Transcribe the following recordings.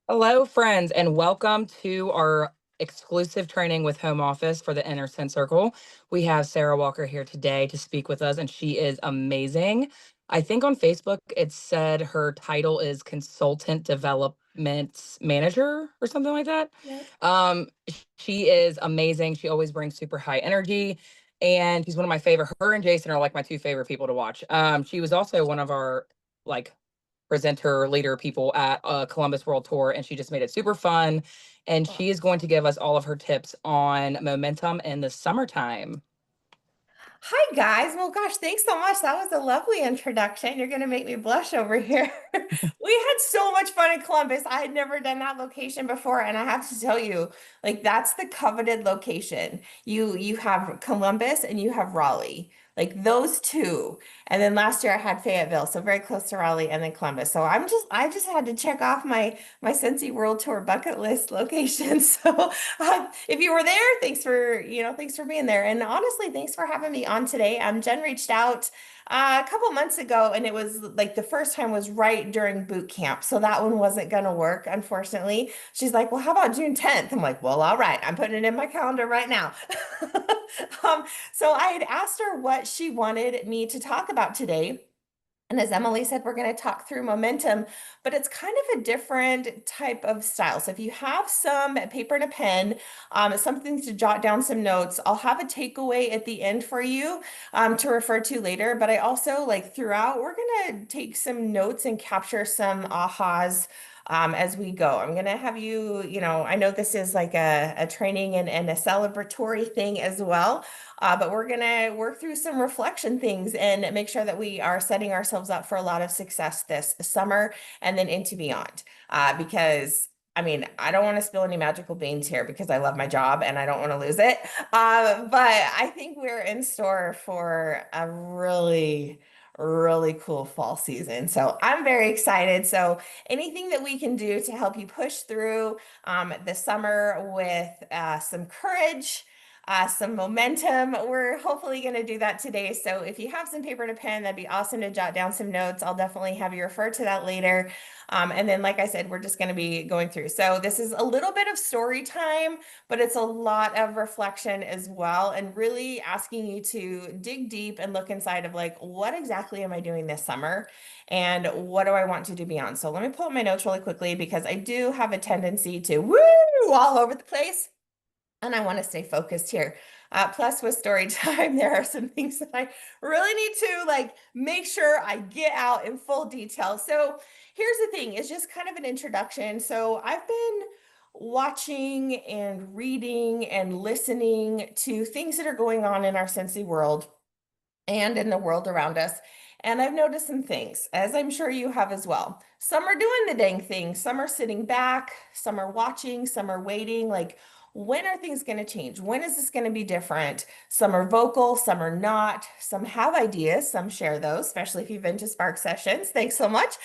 Hello, friends, and welcome to our exclusive training with Home Office for the Inner Sense Circle. We have Sara Walker here today to speak with us, and she is amazing. I think on Facebook it said her title is Consultant Development Manager or something like that. Yep. She is amazing. She always brings super high energy, and she's one of my favorite. Her and Jason are like my two favorite people to watch. She was also one of our like presenter leader people at Columbus World Tour, and she just made it super fun. And Well, she is going to give us all of her tips on momentum in the summertime. hi guys. Well, gosh, thanks so much. That was a lovely introduction. You're going to make me blush over here. We had so much fun in Columbus. I had never done that location before, and I have to tell you, like that's the coveted location. You have Columbus and you have Raleigh. Like those two. And then last year I had Fayetteville, so very close to Raleigh and then Columbus. So I just had to check off my Scentsy World Tour bucket list locations. So if you were there, thanks for being there. And honestly, thanks for having me on today. Jen reached out a couple months ago, and it was like the first time was right during boot camp. So that one wasn't going to work, unfortunately. She's like, well, how about June 10th? I'm like, well, all right. I'm putting it in my calendar right now. Um, so I had asked her what she wanted me to talk about today. And as Emily said, we're going to talk through momentum, but it's kind of a different type of style. So if you have some paper and a pen, something to jot down some notes, I'll have a takeaway at the end for you to refer to later. But I also like throughout, we're going to take some notes and capture some ahas. As we go, I'm gonna have I know this is like a training and a celebratory thing as well. But we're going to work through some reflection things and make sure that we are setting ourselves up for a lot of success this summer and then into beyond. Because I mean, I don't want to spill any magical beans here because I love my job and I don't want to lose it. But I think we're in store for a really cool fall season. So I'm very excited. So anything that we can do to help you push through the summer with some courage, some momentum. We're hopefully going to do that today. So if you have some paper and a pen, that'd be awesome to jot down some notes. I'll definitely have you refer to that later. And then, like I said, we're just going to be going through. So this is a little bit of story time, but it's a lot of reflection as well, and really asking you to dig deep and look inside of like, what exactly am I doing this summer? And what do I want to do beyond? So let me pull up my notes really quickly because I do have a tendency to woo all over the place. And I want to stay focused here. Plus, with story time, there are some things that I really need to like make sure I get out in full detail. So here's the thing, it's just kind of an introduction. So I've been watching and reading and listening to things that are going on in our Scentsy world and in the world around us. And I've noticed some things, as I'm sure you have as well. Some are doing the dang thing, some are sitting back, some are watching, some are waiting. Like, when are things going to change? When is this going to be different? Some are vocal, some are not. Some have ideas, some share those, especially if you've been to Spark sessions. Thanks so much.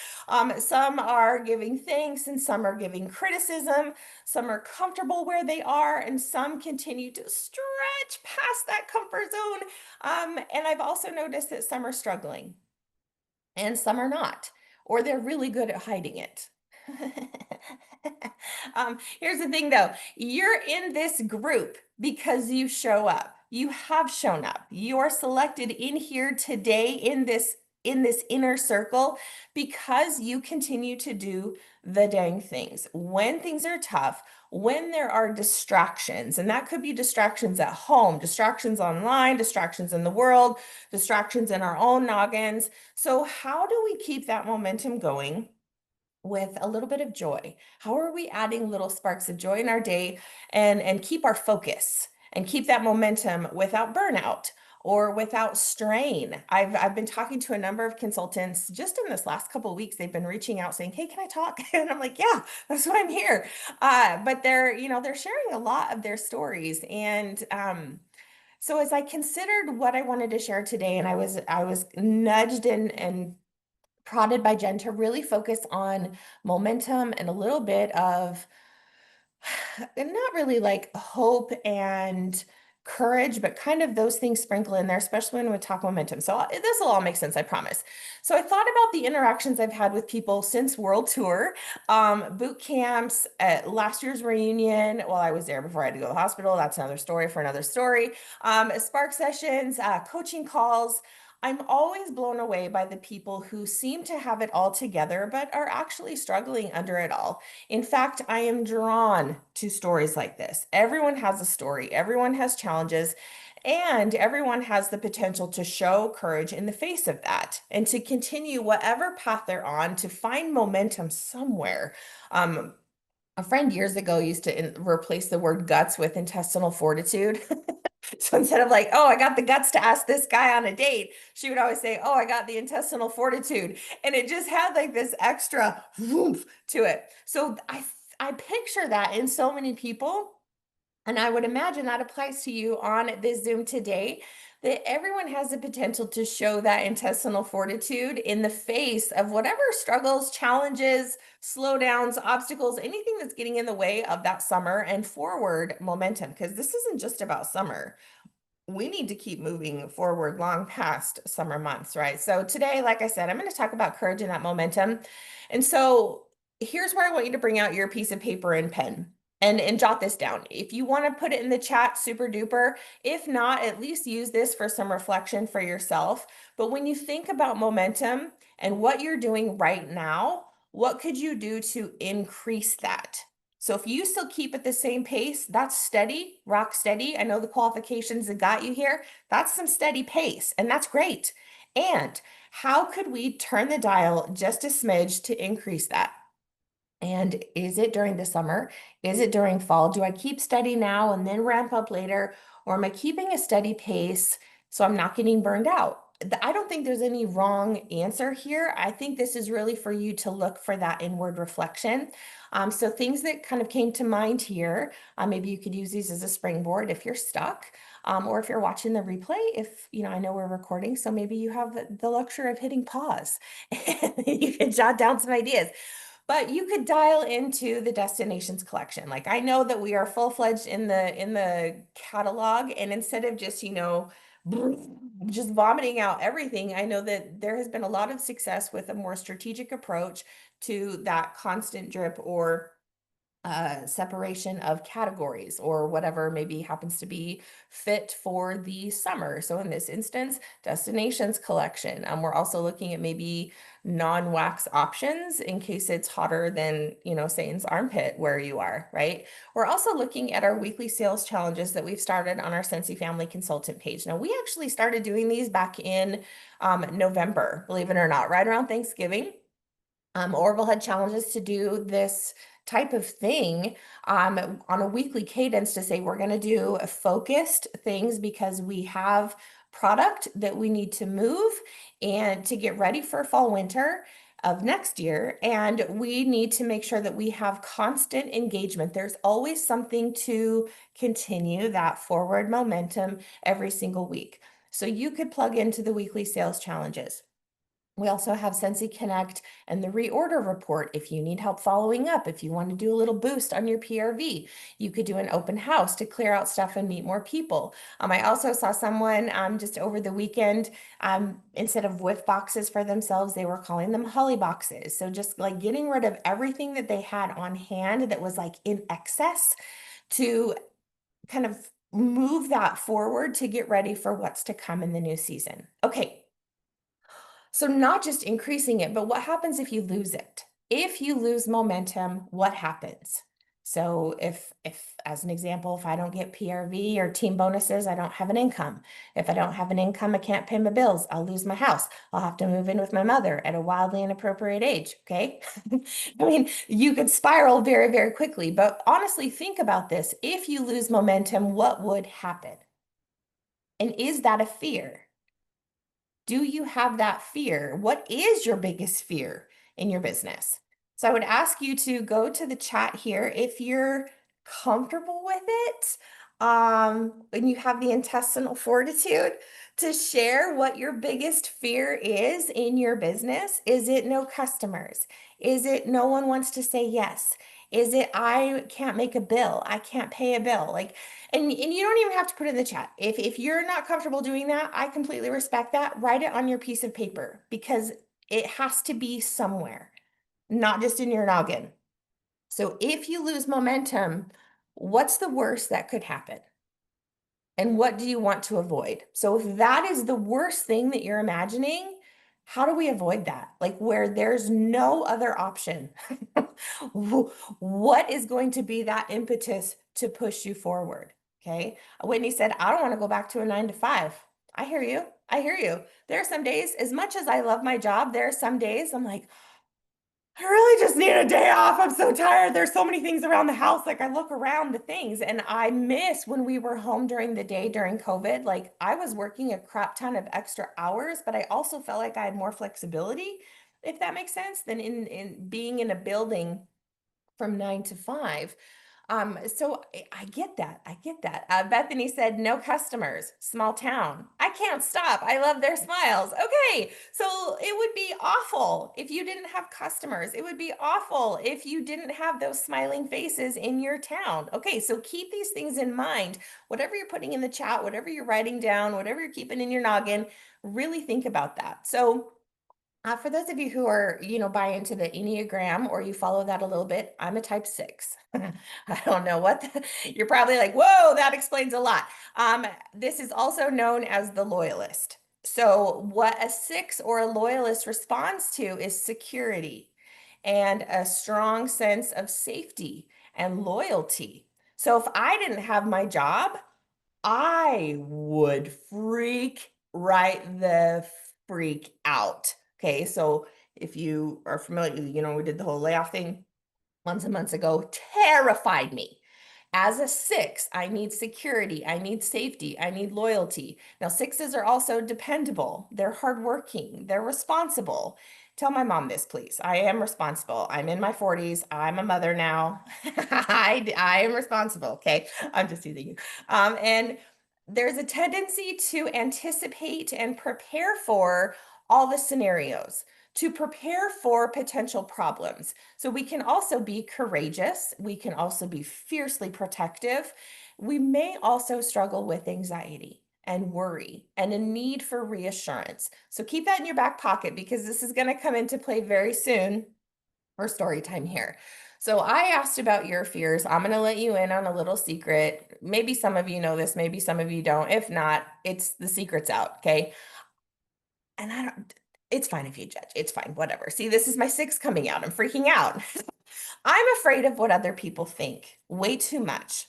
Some are giving thanks and some are giving criticism. Some are comfortable where they are, and some continue to stretch past that comfort zone. And I've also noticed that some are struggling and some are not, or they're really good at hiding it. Here's the thing though, you're in this group because you show up. You have shown up. You are selected in here today in this inner circle because you continue to do the dang things. When things are tough, when there are distractions, and that could be distractions at home, distractions online, distractions in the world, distractions in our own noggins. So how do we keep that momentum going with a little bit of joy? How are we adding little sparks of joy in our day and keep our focus and keep that momentum without burnout or without strain? I've been talking to a number of consultants just in this last couple of weeks. They've been reaching out saying, "Hey, can I talk?" And I'm like, "Yeah, that's why I'm here." But they're sharing a lot of their stories. And so as I considered what I wanted to share today, and I was nudged and prodded by Jen to really focus on momentum and a little bit of and not really like hope and courage, but kind of those things sprinkle in there, especially when we talk momentum. So this will all make sense, I promise. So I thought about the interactions I've had with people since World Tour, boot camps, at last year's reunion. Well, I was there before I had to go to the hospital. That's another story for another story. Spark sessions, coaching calls. I'm always blown away by the people who seem to have it all together, but are actually struggling under it all. In fact, I am drawn to stories like this. Everyone has a story, everyone has challenges, and everyone has the potential to show courage in the face of that and to continue whatever path they're on to find momentum somewhere. Um, a friend years ago used to replace the word guts with intestinal fortitude. So instead of like, oh, I got the guts to ask this guy on a date, she would always say, oh, I got the intestinal fortitude. And it just had like this extra woof to it. So I picture that in so many people. And I would imagine that applies to you on this Zoom today, that everyone has the potential to show that intestinal fortitude in the face of whatever struggles, challenges, slowdowns, obstacles, anything that's getting in the way of that summer and forward momentum. Because this isn't just about summer, we need to keep moving forward long past summer months, right? So today, like I said, I'm going to talk about courage and that momentum. And so here's where I want you to bring out your piece of paper and pen and jot this down. If you want to put it in the chat, super duper. If not, at least use this for some reflection for yourself. But when you think about momentum and what you're doing right now, what could you do to increase that? So if you still keep at the same pace, that's steady, rock steady. I know the qualifications that got you here. That's some steady pace, and that's great. And how could we turn the dial just a smidge to increase that? And is it during the summer? Is it during fall? Do I keep steady now and then ramp up later? Or am I keeping a steady pace so I'm not getting burned out? I don't think there's any wrong answer here. I think this is really for you to look for that inward reflection. So things that kind of came to mind here, maybe you could use these as a springboard if you're stuck, or if you're watching the replay, if, I know we're recording, so maybe you have the luxury of hitting pause and you can jot down some ideas. But you could dial into the destinations collection. Like I know that we are full-fledged in the catalog, and instead of just, just vomiting out everything, I know that there has been a lot of success with a more strategic approach to that constant drip or separation of categories or whatever maybe happens to be fit for the summer. So in this instance, destinations collection. We're also looking at maybe non-wax options in case it's hotter than, Satan's armpit where you are, right? We're also looking at our weekly sales challenges that we've started on our Scentsy Family Consultant page. Now, we actually started doing these back in November, believe it or not, right around Thanksgiving. Orville had challenges to do this type of thing on a weekly cadence to say we're going to do focused things because we have product that we need to move and to get ready for fall winter of next year. And we need to make sure that we have constant engagement. There's always something to continue that forward momentum every single week. So you could plug into the weekly sales challenges. We also have Scentsy Connect and the reorder report if you need help following up. If you want to do a little boost on your PRV, you could do an open house to clear out stuff and meet more people. I also saw someone just over the weekend, instead of whiff boxes for themselves, they were calling them holly boxes. So just like getting rid of everything that they had on hand that was like in excess to kind of move that forward to get ready for what's to come in the new season. Okay. So not just increasing it, but what happens if you lose it? If you lose momentum, what happens? So if as an example, if I don't get PRV or team bonuses, I don't have an income. If I don't have an income, I can't pay my bills. I'll lose my house. I'll have to move in with my mother at a wildly inappropriate age. Okay. I mean, you could spiral very, very quickly, but honestly, think about this. If you lose momentum, what would happen? And is that a fear? Do you have that fear? What is your biggest fear in your business? So I would ask you to go to the chat here if you're comfortable with it. when you have the intestinal fortitude to share what your biggest fear is in your business. Is it no customers? Is it no one wants to say yes? Is it I can't make a bill? I can't pay a bill? Like, and you don't even have to put it in the chat. If you're not comfortable doing that, I completely respect that. Write it on your piece of paper because it has to be somewhere, not just in your noggin. So if you lose momentum, what's the worst that could happen? And what do you want to avoid? So if that is the worst thing that you're imagining, how do we avoid that? Like where there's no other option. What is going to be that impetus to push you forward? Okay. Whitney said, I don't want to go back to a 9 to 5. I hear you. I hear you. There are some days, as much as I love my job, there are some days I'm like, I really just need a day off. I'm so tired. There's so many things around the house. Like I look around the things and I miss when we were home during the day during COVID. Like I was working a crap ton of extra hours, but I also felt like I had more flexibility, if that makes sense, than in being in a building from 9 to 5. So I get that. I get that. Bethany said, no customers, small town. I can't stop. I love their smiles. Okay. So it would be awful if you didn't have customers. It would be awful if you didn't have those smiling faces in your town. Okay. So keep these things in mind. Whatever you're putting in the chat, whatever you're writing down, whatever you're keeping in your noggin, really think about that. So for those of you who are, buy into the Enneagram or you follow that a little bit, I'm a type 6. I don't know you're probably like, whoa, that explains a lot. This is also known as the loyalist. So, what a 6 or a loyalist responds to is security and a strong sense of safety and loyalty. So, if I didn't have my job, I would freak right the freak out. Okay, so if you are familiar, we did the whole layoff thing months and months ago, terrified me. As a 6, I need security, I need safety, I need loyalty. Now, 6s are also dependable, they're hardworking, they're responsible. Tell my mom this, please. I am responsible. I'm in my 40s. I'm a mother now. I am responsible. Okay. I'm just teasing you. And there's a tendency to anticipate and prepare for all the scenarios, to prepare for potential problems. So we can also be courageous. We can also be fiercely protective. We may also struggle with anxiety and worry and a need for reassurance. So keep that in your back pocket because this is going to come into play very soon for story time here. So I asked about your fears. I'm going to let you in on a little secret. Maybe some of you know this, maybe some of you don't. If not, it's the secret's out, okay? And I don't, it's fine if you judge. It's fine, whatever. See, this is my 6 coming out. I'm freaking out. I'm afraid of what other people think way too much.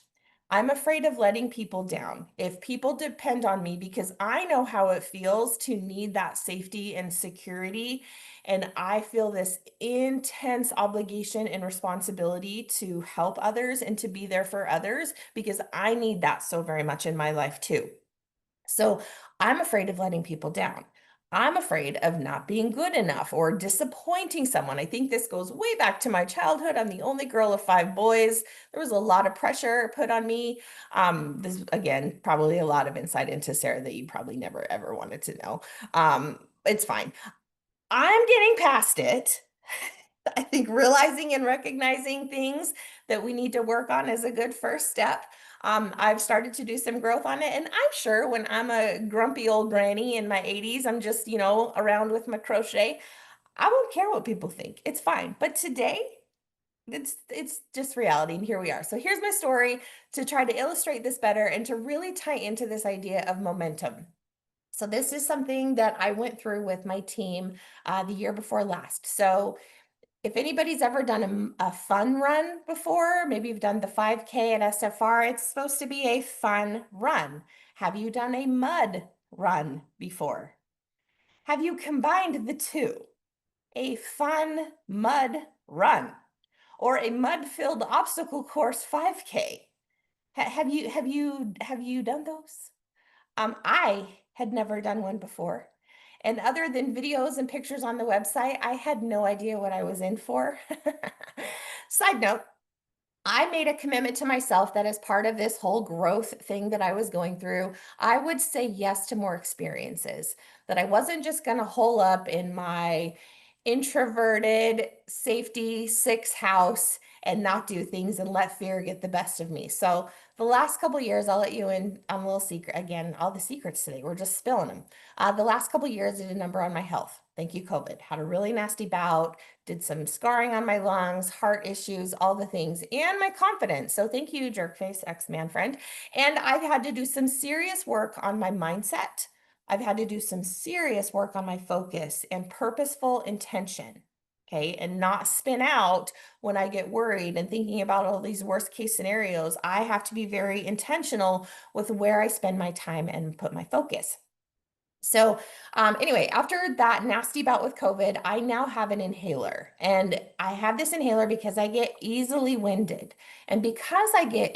I'm afraid of letting people down. If people depend on me, because I know how it feels to need that safety and security. And I feel this intense obligation and responsibility to help others and to be there for others because I need that so very much in my life too. So I'm afraid of letting people down. I'm afraid of not being good enough or disappointing someone. I think this goes way back to my childhood. I'm the only girl of 5 boys. There was a lot of pressure put on me. This, again, probably a lot of insight into Sarah that you probably never ever wanted to know. It's fine. I'm getting past it. I think realizing and recognizing things that we need to work on is a good first step. I've started to do some growth on it, and I'm sure when I'm a grumpy old granny in my 80s, I'm just, around with my crochet. I won't care what people think. It's fine. But today, it's just reality, and here we are. So here's my story to try to illustrate this better and to really tie into this idea of momentum. So this is something that I went through with my team the year before last. So if anybody's ever done a fun run before, maybe you've done the 5K at SFR, it's supposed to be a fun run. Have you done a mud run before? Have you combined the two? A fun mud run or a mud-filled obstacle course 5K? Have you done those? I had never done one before. And other than videos and pictures on the website, I had no idea what I was in for. Side note, I made a commitment to myself that as part of this whole growth thing that I was going through, I would say yes to more experiences, that I wasn't just going to hole up in my introverted safety six house and not do things and let fear get the best of me. So the last couple years, I'll let you in on a little secret. Again, all the secrets today, we're just spilling them. The last couple years did a number on my health. Thank you, COVID. Had a really nasty bout, did some scarring on my lungs, heart issues, all the things, and my confidence. So thank you, jerkface ex-man friend. And I've had to do some serious work on my mindset. I've had to do some serious work on my focus and purposeful intention. Okay. And not spin out when I get worried and thinking about all these worst case scenarios. I have to be very intentional with where I spend my time and put my focus. So, anyway, after that nasty bout with COVID, I now have an inhaler. And I have this inhaler because I get easily winded. And because I get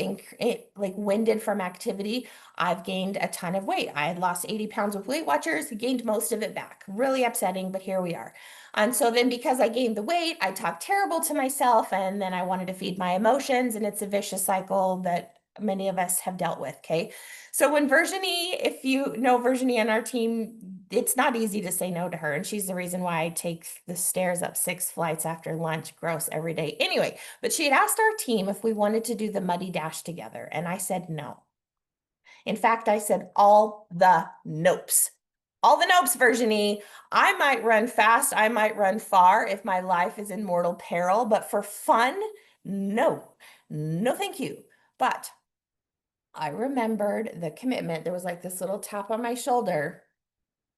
like winded from activity, I've gained a ton of weight. I had lost 80 pounds with Weight Watchers, gained most of it back. Really upsetting, but here we are. And so then because I gained the weight, I talk terrible to myself, and then I wanted to feed my emotions, and it's a vicious cycle that many of us have dealt with. Okay. So when Virginie, if you know Virginie on our team, it's not easy to say no to her. And she's the reason why I take the stairs up 6 flights after lunch, gross, every day. Anyway, but she had asked our team if we wanted to do the muddy dash together. And I said no. In fact, I said all the nopes. All the nopes, Virginie. I might run fast, I might run far if my life is in mortal peril, but for fun, no. No, thank you. But I remembered the commitment. There was like this little tap on my shoulder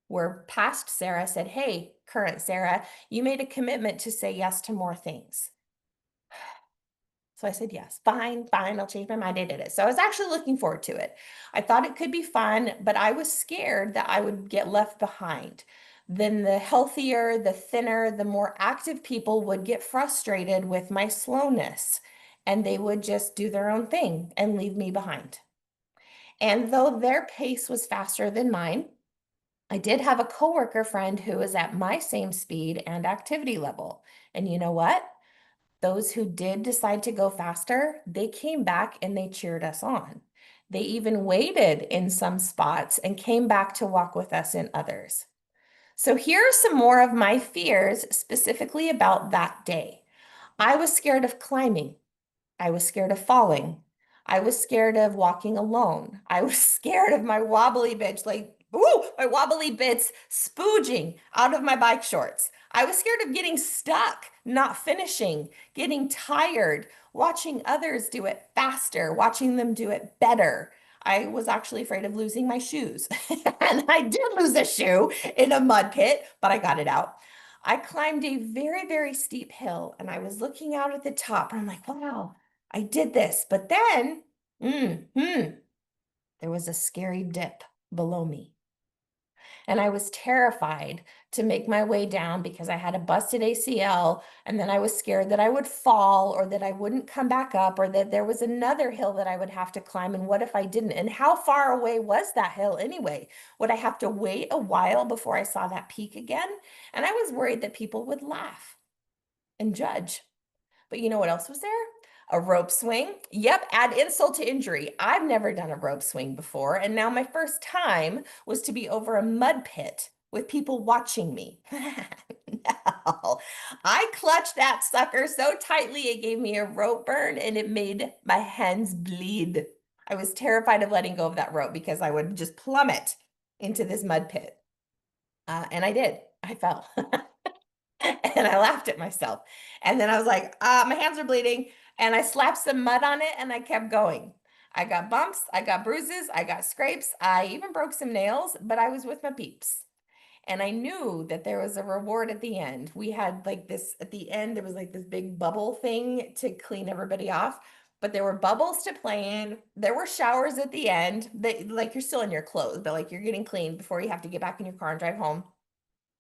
where past Sara said, "Hey, current Sara, you made a commitment to say yes to more things." So I said, "Yes, fine, fine, I'll change my mind." I did it. So I was actually looking forward to it. I thought it could be fun, but I was scared that I would get left behind. Then the healthier, the thinner, the more active people would get frustrated with my slowness and they would just do their own thing and leave me behind. And though their pace was faster than mine, I did have a coworker friend who was at my same speed and activity level. And you know what? Those who did decide to go faster, they came back and they cheered us on. They even waited in some spots and came back to walk with us in others. So here are some more of my fears specifically about that day. I was scared of climbing. I was scared of falling. I was scared of walking alone. I was scared of my wobbly bitch, like, ooh, my wobbly bits spooging out of my bike shorts. I was scared of getting stuck, not finishing, getting tired, watching others do it faster, watching them do it better. I was actually afraid of losing my shoes. And I did lose a shoe in a mud pit, but I got it out. I climbed a very, very steep hill and I was looking out at the top and I'm like, wow, I did this. But then, there was a scary dip below me. And I was terrified to make my way down because I had a busted ACL. And then I was scared that I would fall or that I wouldn't come back up or that there was another hill that I would have to climb. And what if I didn't? And how far away was that hill anyway? Would I have to wait a while before I saw that peak again? And I was worried that people would laugh and judge. But you know what else was there? A rope swing. Yep, add insult to injury. I've never done a rope swing before, and now my first time was to be over a mud pit with people watching me. No, I clutched that sucker so tightly it gave me a rope burn and it made my hands bleed. I was terrified of letting go of that rope because I would just plummet into this mud pit. And I did. I fell. And I laughed at myself. And then I was like, my hands are bleeding. And I slapped some mud on it and I kept going. I got bumps, I got bruises, I got scrapes, I even broke some nails, but I was with my peeps. And I knew that there was a reward at the end. We had like this at the end, there was like this big bubble thing to clean everybody off. But there were bubbles to play in. There were showers at the end. Like you're still in your clothes, but like you're getting clean before you have to get back in your car and drive home.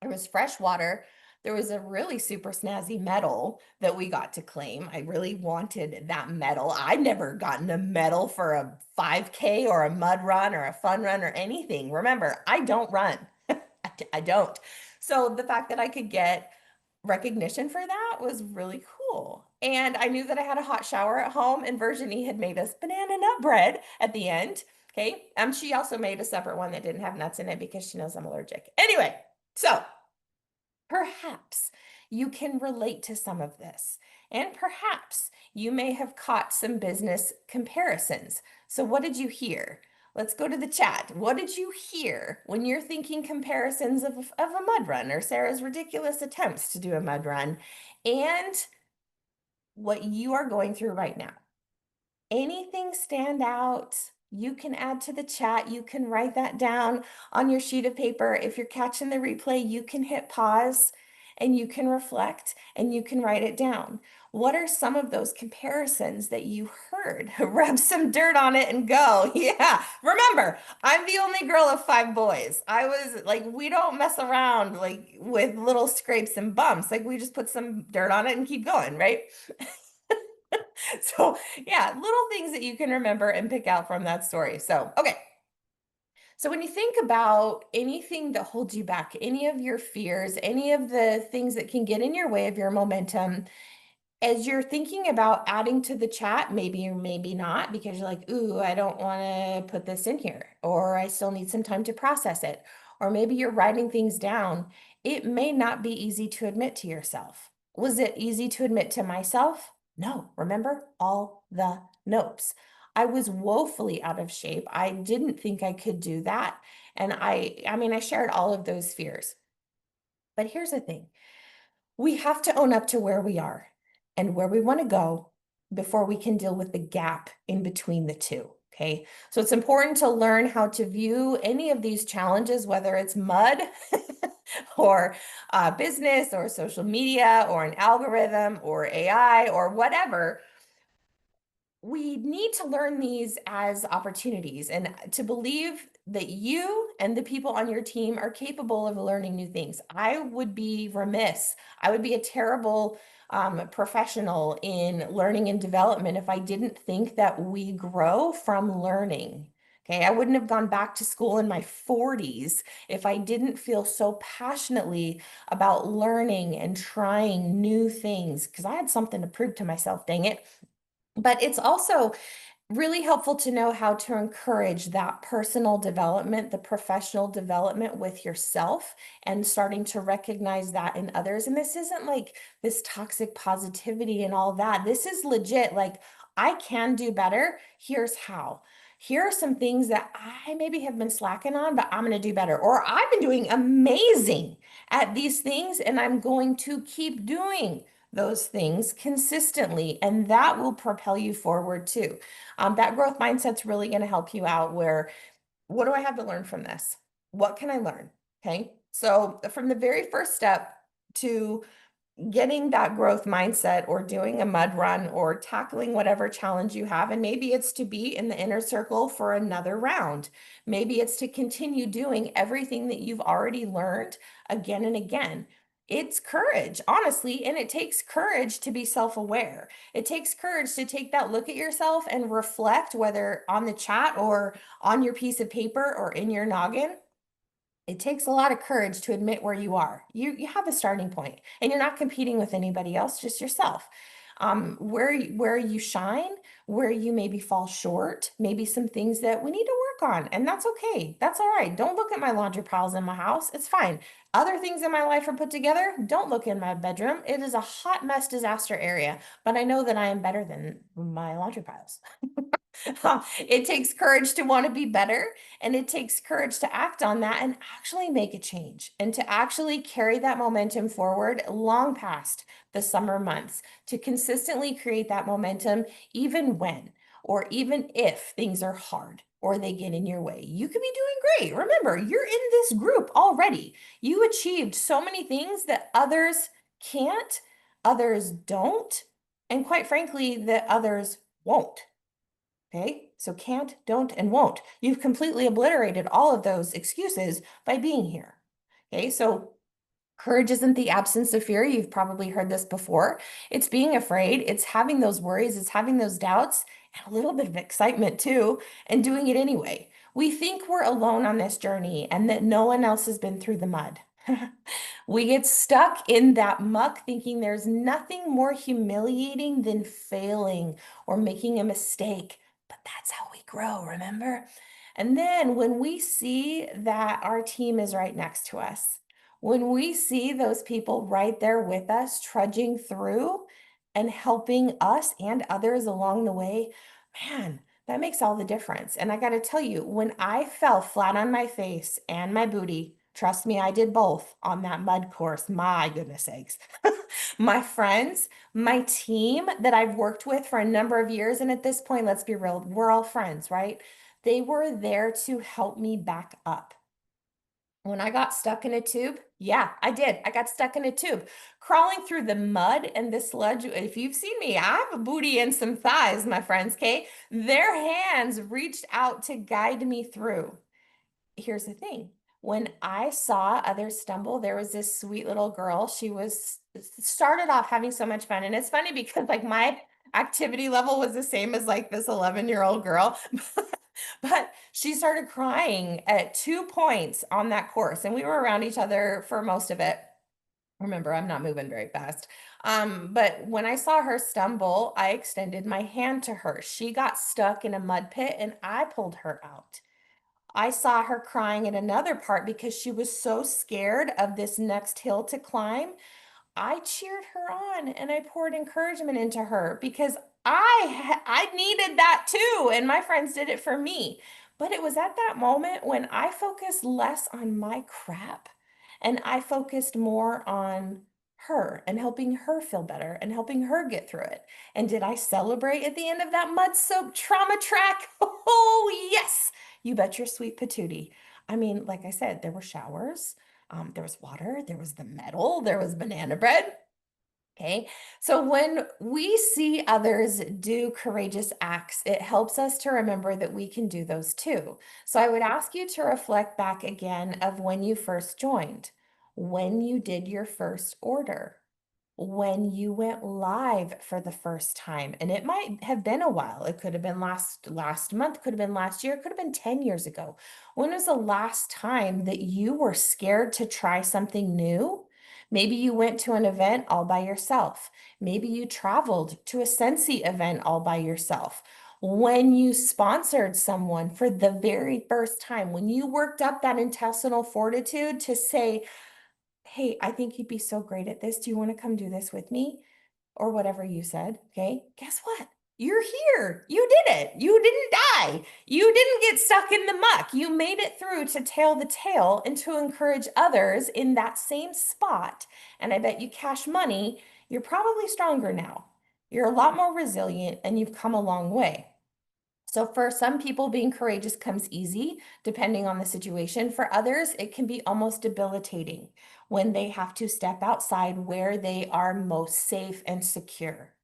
There was fresh water. There was a really super snazzy medal that we got to claim. I really wanted that medal. I'd never gotten a medal for a 5K or a mud run or a fun run or anything. Remember, I don't run. I don't. So the fact that I could get recognition for that was really cool. And I knew that I had a hot shower at home, and Virginie had made us banana nut bread at the end. Okay. She also made a separate one that didn't have nuts in it because she knows I'm allergic. Anyway, so perhaps you can relate to some of this, and perhaps you may have caught some business comparisons. So, what did you hear? Let's go to the chat. What did you hear when you're thinking comparisons of a mud run or Sarah's ridiculous attempts to do a mud run and what you are going through right now? Anything stand out? You can add to the chat. You can write that down on your sheet of paper. If you're catching the replay, you can hit pause and you can reflect and you can write it down. What are some of those comparisons that you heard? Rub some dirt on it and go. Yeah. Remember, I'm the only girl of five boys. I was like, we don't mess around like with little scrapes and bumps. Like we just put some dirt on it and keep going, right? So, yeah, little things that you can remember and pick out from that story. So, okay. So, when you think about anything that holds you back, any of your fears, any of the things that can get in your way of your momentum, as you're thinking about adding to the chat, maybe or maybe not, because you're like, ooh, I don't want to put this in here, or I still need some time to process it, or maybe you're writing things down, it may not be easy to admit to yourself. Was it easy to admit to myself? No, remember all the notes. I was woefully out of shape. I didn't think I could do that. And I shared all of those fears. But here's the thing. We have to own up to where we are and where we want to go before we can deal with the gap in between the two. Okay. So it's important to learn how to view any of these challenges, whether it's mud or business or social media or an algorithm or AI or whatever. We need to learn these as opportunities and to believe that you and the people on your team are capable of learning new things. I would be remiss. I would be a terrible professional in learning and development if I didn't think that we grow from learning. Okay, I wouldn't have gone back to school in my 40s if I didn't feel so passionately about learning and trying new things because I had something to prove to myself, dang it. But it's also really helpful to know how to encourage that personal development, the professional development with yourself, and starting to recognize that in others. And this isn't like this toxic positivity and all that. This is legit. Like, I can do better. Here's how. Here are some things that I maybe have been slacking on, but I'm going to do better. Or I've been doing amazing at these things, and I'm going to keep doing those things consistently, and that will propel you forward too. That growth mindset's really going to help you out where, what do I have to learn from this? What can I learn? Okay. So from the very first step to getting that growth mindset or doing a mud run or tackling whatever challenge you have. And maybe it's to be in the inner circle for another round. Maybe it's to continue doing everything that you've already learned again and again. It's courage, honestly, and it takes courage to be self aware. It takes courage to take that look at yourself and reflect, whether on the chat or on your piece of paper or in your noggin. It takes a lot of courage to admit where you are. You have a starting point, and you're not competing with anybody else, just yourself. Where you shine, where you maybe fall short, maybe some things that we need to work on, and that's okay. That's all right. Don't look at my laundry piles in my house. It's fine. Other things in my life are put together. Don't look in my bedroom. It is a hot mess disaster area, but I know that I am better than my laundry piles. It takes courage to want to be better, and it takes courage to act on that and actually make a change and to actually carry that momentum forward long past the summer months, to consistently create that momentum, even when or even if things are hard or they get in your way. You could be doing great. Remember, you're in this group already. You achieved so many things that others can't, others don't, and quite frankly, that others won't. Okay, so can't, don't, and won't. You've completely obliterated all of those excuses by being here. Okay, so courage isn't the absence of fear. You've probably heard this before. It's being afraid, it's having those worries, it's having those doubts, and a little bit of excitement too, and doing it anyway. We think we're alone on this journey and that no one else has been through the mud. We get stuck in that muck thinking there's nothing more humiliating than failing or making a mistake. But that's how we grow, remember? And then when we see that our team is right next to us, when we see those people right there with us, trudging through and helping us and others along the way, man, that makes all the difference. And I got to tell you, when I fell flat on my face and my booty, trust me, I did both on that mud course. My goodness sakes. My friends, my team that I've worked with for a number of years, and at this point, let's be real, we're all friends, right? They were there to help me back up. When I got stuck in a tube, yeah, I did. I got stuck in a tube, crawling through the mud and the sludge. If you've seen me, I have a booty and some thighs, my friends, okay? Their hands reached out to guide me through. Here's the thing. When I saw others stumble, there was this sweet little girl. She was started off having so much fun. And it's funny because like my activity level was the same as like this 11-year-old girl. But she started crying at 2 points on that course, and we were around each other for most of it. Remember, I'm not moving very fast. But when I saw her stumble, I extended my hand to her. She got stuck in a mud pit, and I pulled her out. I saw her crying at another part because she was so scared of this next hill to climb. I cheered her on and I poured encouragement into her because I needed that too, and my friends did it for me. But it was at that moment when I focused less on my crap and I focused more on her and helping her feel better and helping her get through it. And did I celebrate at the end of that mud-soaked trauma track? Oh, yes. You bet your sweet patootie. I mean, like I said, there were showers. There was water, there was the metal, there was banana bread. Okay. So when we see others do courageous acts, it helps us to remember that we can do those too. So I would ask you to reflect back again of when you first joined, when you did your first order, when you went live for the first time. And it might have been a while. It could have been last month, could have been last year, could have been 10 years ago. When was the last time that you were scared to try something new? Maybe you went to an event all by yourself. Maybe you traveled to a Sensi event all by yourself. When you sponsored someone for the very first time, when you worked up that intestinal fortitude to say, hey, I think you'd be so great at this. Do you want to come do this with me? Or whatever you said. Okay. Guess what? You're here. You did it. You didn't die. You didn't get stuck in the muck. You made it through to tell the tale and to encourage others in that same spot. And I bet you cash money, you're probably stronger now. You're a lot more resilient and you've come a long way. So for some people, being courageous comes easy, depending on the situation. For others, it can be almost debilitating when they have to step outside where they are most safe and secure.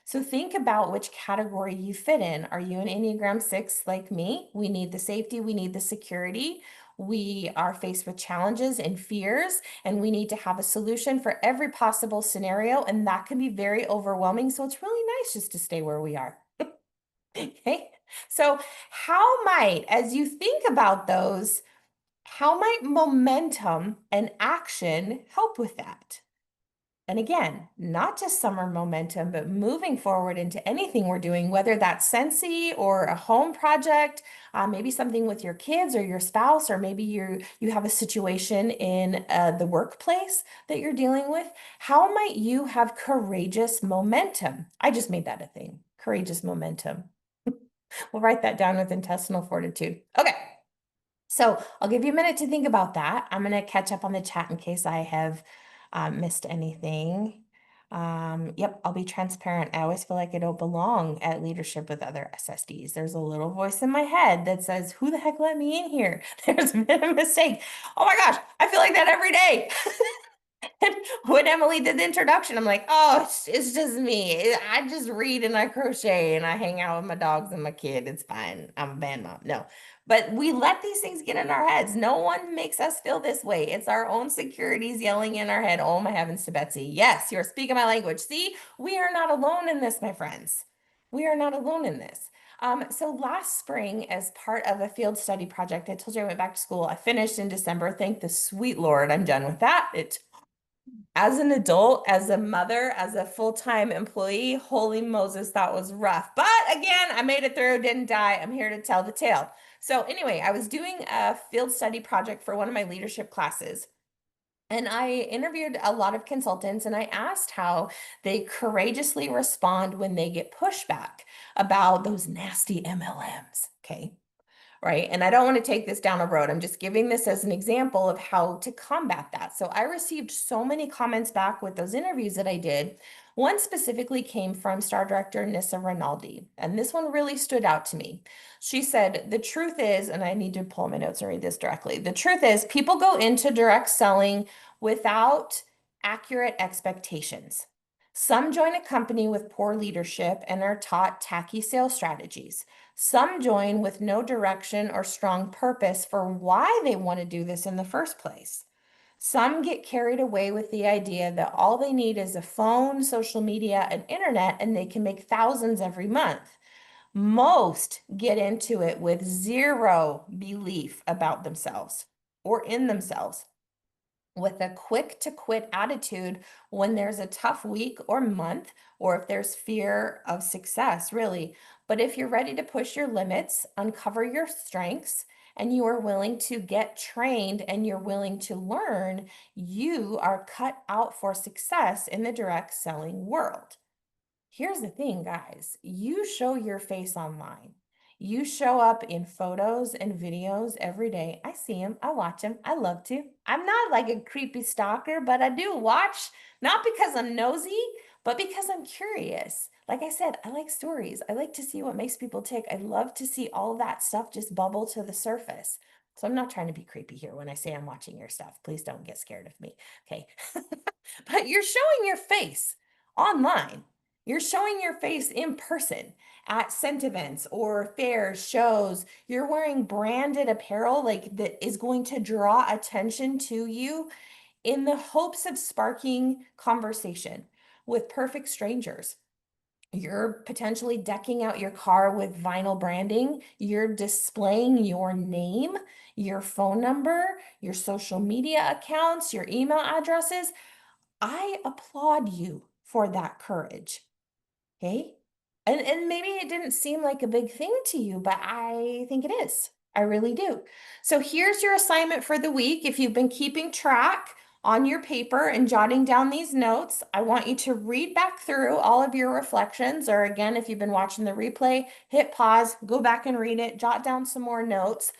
So think about which category you fit in. Are you an Enneagram 6 like me? We need the safety, we need the security. We are faced with challenges and fears, and we need to have a solution for every possible scenario. And that can be very overwhelming. So it's really nice just to stay where we are. Okay. So, how might, as you think about those, how might momentum and action help with that? And again, not just summer momentum, but moving forward into anything we're doing, whether that's Sensi or a home project, maybe something with your kids or your spouse, or maybe you have a situation in the workplace that you're dealing with. How might you have courageous momentum? I just made that a thing. Courageous momentum. We'll write that down with intestinal fortitude. Okay. So I'll give you a minute to think about that. I'm going to catch up on the chat in case I have missed anything. Yep, I'll be transparent. I always feel like I don't belong at leadership with other SSDs. There's a little voice in my head that says, who the heck let me in here? There's been a mistake. Oh my gosh, I feel like that every day. And when Emily did the introduction, I'm like, oh, it's just me. I just read and I crochet and I hang out with my dogs and my kid. It's fine. I'm a band mom. No, but we let these things get in our heads. No one makes us feel this way. It's our own securities yelling in our head. Oh, my heavens to Betsy. Yes, you're speaking my language. See, we are not alone in this, my friends. We are not alone in this. So last spring, as part of a field study project, I told you I went back to school. I finished in December. Thank the sweet Lord, I'm done with that. As an adult, as a mother, as a full-time employee, holy Moses, that was rough. But again, I made it through, didn't die. I'm here to tell the tale. So anyway, I was doing a field study project for one of my leadership classes. And I interviewed a lot of consultants and I asked how they courageously respond when they get pushback about those nasty MLMs. Okay. Right. And I don't want to take this down a road. I'm just giving this as an example of how to combat that. So I received so many comments back with those interviews that I did. One specifically came from Star Director Nissa Rinaldi, and this one really stood out to me. She said, the truth is, and I need to pull my notes and read this directly. The truth is, people go into direct selling without accurate expectations. Some join a company with poor leadership and are taught tacky sales strategies. Some join with no direction or strong purpose for why they want to do this in the first place. Some get carried away with the idea that all they need is a phone, social media, and internet, and they can make thousands every month. Most get into it with zero belief about themselves or in themselves, with a quick to quit attitude when there's a tough week or month, or if there's fear of success, really. But if you're ready to push your limits, uncover your strengths, and you are willing to get trained and you're willing to learn, you are cut out for success in the direct selling world. Here's the thing, guys. You show your face online. You show up in photos and videos every day. I see them. I watch them. I love to. I'm not like a creepy stalker, but I do watch, not because I'm nosy, but because I'm curious. Like I said, I like stories. I like to see what makes people tick. I love to see all that stuff just bubble to the surface. So I'm not trying to be creepy here when I say I'm watching your stuff. Please don't get scared of me. Okay. But you're showing your face online. You're showing your face in person at scent events or fairs, shows. You're wearing branded apparel like that is going to draw attention to you in the hopes of sparking conversation with perfect strangers. You're potentially decking out your car with vinyl branding. You're displaying your name, your phone number, your social media accounts, your email addresses. I applaud you for that courage. Okay. And maybe it didn't seem like a big thing to you, but I think it is. I really do. So here's your assignment for the week. If you've been keeping track on your paper and jotting down these notes, I want you to read back through all of your reflections. Or again, if you've been watching the replay, hit pause, go back and read it, jot down some more notes.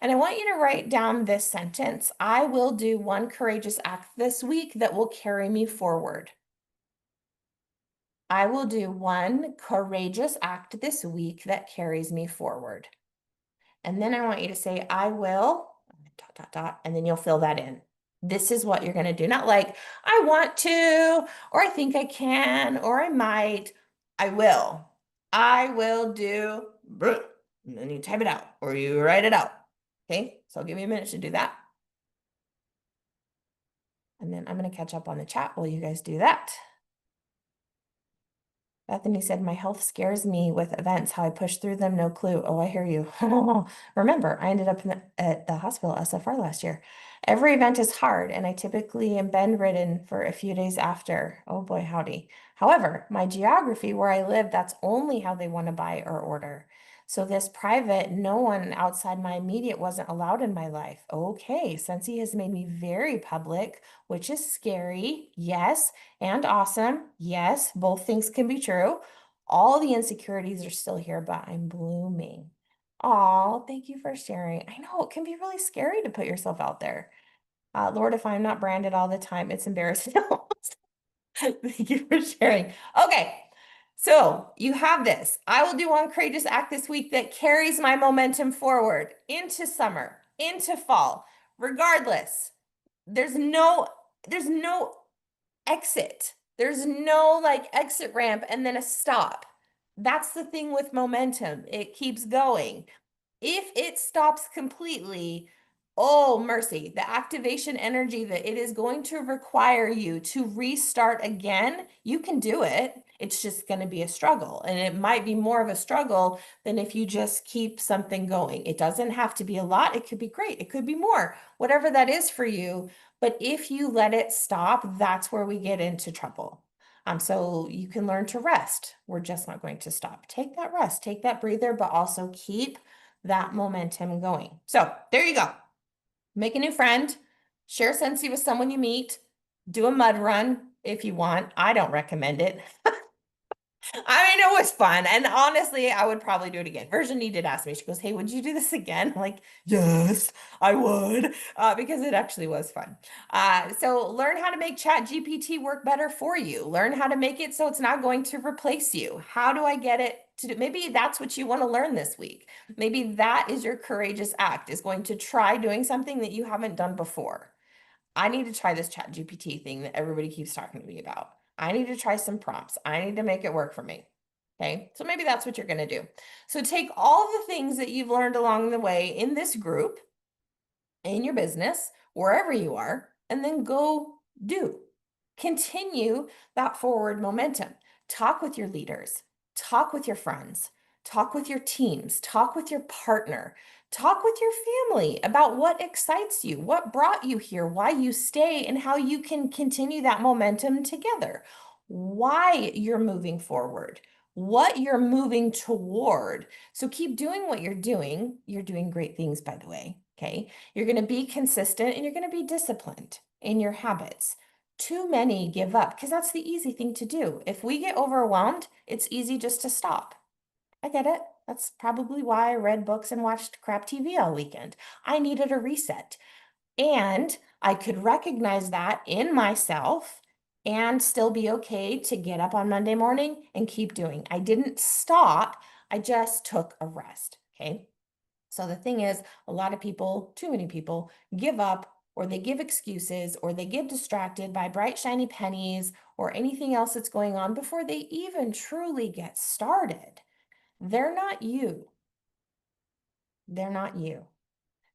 And I want you to write down this sentence. I will do one courageous act this week that will carry me forward. I will do one courageous act this week that carries me forward. And then I want you to say, I will, dot, dot, dot, and then you'll fill that in. This is what you're going to do. Not like, I want to, or I think I can, or I might. I will. I will do, and then you type it out or you write it out. Okay, so I'll give you a minute to do that. And then I'm going to catch up on the chat while you guys do that. Bethany said, my health scares me with events, how I push through them, no clue. Oh, I hear you. Remember, I ended up at the hospital SFR last year. Every event is hard, and I typically am bedridden for a few days after. Oh boy, howdy. However, my geography where I live, that's only how they want to buy or order. So this private, no one outside my immediate wasn't allowed in my life. Okay, since he has made me very public, which is scary, yes, and awesome. Yes, both things can be true. All the insecurities are still here, but I'm blooming. Oh, thank you for sharing. I know it can be really scary to put yourself out there. Lord, if I'm not branded all the time, it's embarrassing. Thank you for sharing. Okay, so you have this. I will do one courageous act this week that carries my momentum forward into summer, into fall. Regardless, there's no exit. There's no like exit ramp and then a stop. That's the thing with momentum. It keeps going. If it stops completely, Oh, mercy. The activation energy that it is going to require you to restart again, you can do it. It's just going to be a struggle. And it might be more of a struggle than if you just keep something going. It doesn't have to be a lot. It could be great. It could be more, whatever that is for you. But if you let it stop, that's where we get into trouble. So you can learn to rest. We're just not going to stop. Take that rest, take that breather, but also keep that momentum going. So there you go. Make a new friend, share Scentsy with someone you meet, do a mud run if you want. I don't recommend it. I mean, it was fun. And honestly, I would probably do it again. Virginie did ask me, she goes, "Hey, would you do this again?" I'm like, yes, I would, because it actually was fun. So learn how to make Chat GPT work better for you. Learn how to make it so it's not going to replace you. How do I get it to do? Maybe that's what you want to learn this week. Maybe that is your courageous act, is going to try doing something that you haven't done before. I need to try this Chat GPT thing that everybody keeps talking to me about. I need to try some prompts. I need to make it work for me. Okay. So maybe that's what you're going to do. So take all the things that you've learned along the way in this group, in your business, wherever you are, and then go do. Continue that forward momentum. Talk with your leaders, talk with your friends, talk with your teams, talk with your partner, talk with your family about what excites you, what brought you here, why you stay, and how you can continue that momentum together, why you're moving forward, what you're moving toward. So keep doing what you're doing. You're doing great things, by the way. Okay. You're going to be consistent and you're going to be disciplined in your habits. Too many give up because that's the easy thing to do. If we get overwhelmed, it's easy just to stop. I get it. That's probably why I read books and watched crap TV all weekend. I needed a reset. And I could recognize that in myself and still be okay to get up on Monday morning and keep doing. I didn't stop. I just took a rest. Okay. So the thing is, a lot of people, too many people, give up or they give excuses or they get distracted by bright, shiny pennies or anything else that's going on before they even truly get started. They're not you. They're not you.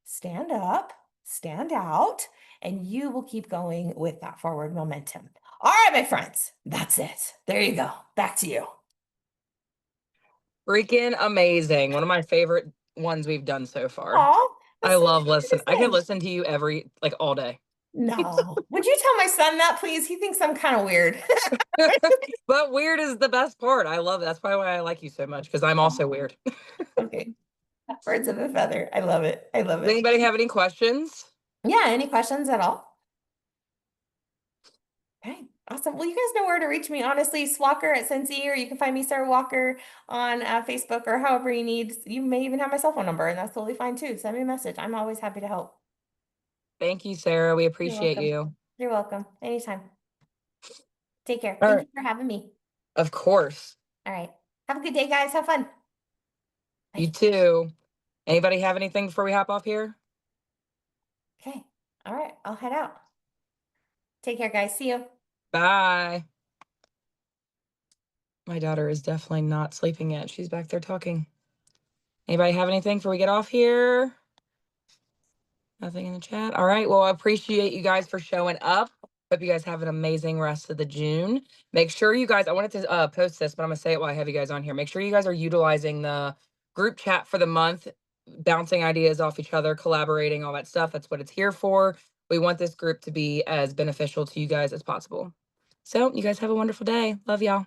Stand up, stand out, and you will keep going with that forward momentum. All right, my friends, that's it. There you go. Back to you. Freaking amazing. One of my favorite ones we've done so far. Oh, I that's so love sweet listen. to I could say. listen to you every like all day. No. Would you tell my son that, please? He thinks I'm kind of weird. But weird is the best part. I love it. That's probably why I like you so much because I'm also weird. Okay. Birds of a feather. I love it. I love Does it. anybody have any questions? Yeah. Any questions at all? Okay. Awesome. Well, you guys know where to reach me, honestly. Swalker at Scentsy, or you can find me, Sara Walker, on Facebook or however you need. You may even have my cell phone number, and that's totally fine too. Send me a message. I'm always happy to help. Thank you, Sarah. We You're appreciate welcome. you. You're welcome. Anytime. Take care. All Thank right. you for having me. Of course. All right. Have a good day, guys. Have fun. You Bye. too. Anybody have anything before we hop off here? Okay. All right. I'll head out. Take care, guys. See you. Bye. My daughter is definitely not sleeping yet. She's back there talking. Anybody have anything before we get off here? Nothing in the chat. All right. Well, I appreciate you guys for showing up. Hope you guys have an amazing rest of the June. Make sure you guys, I wanted to post this, but I'm going to say it while I have you guys on here. Make sure you guys are utilizing the group chat for the month, bouncing ideas off each other, collaborating, all that stuff. That's what it's here for. We want this group to be as beneficial to you guys as possible. So, you guys have a wonderful day. Love y'all.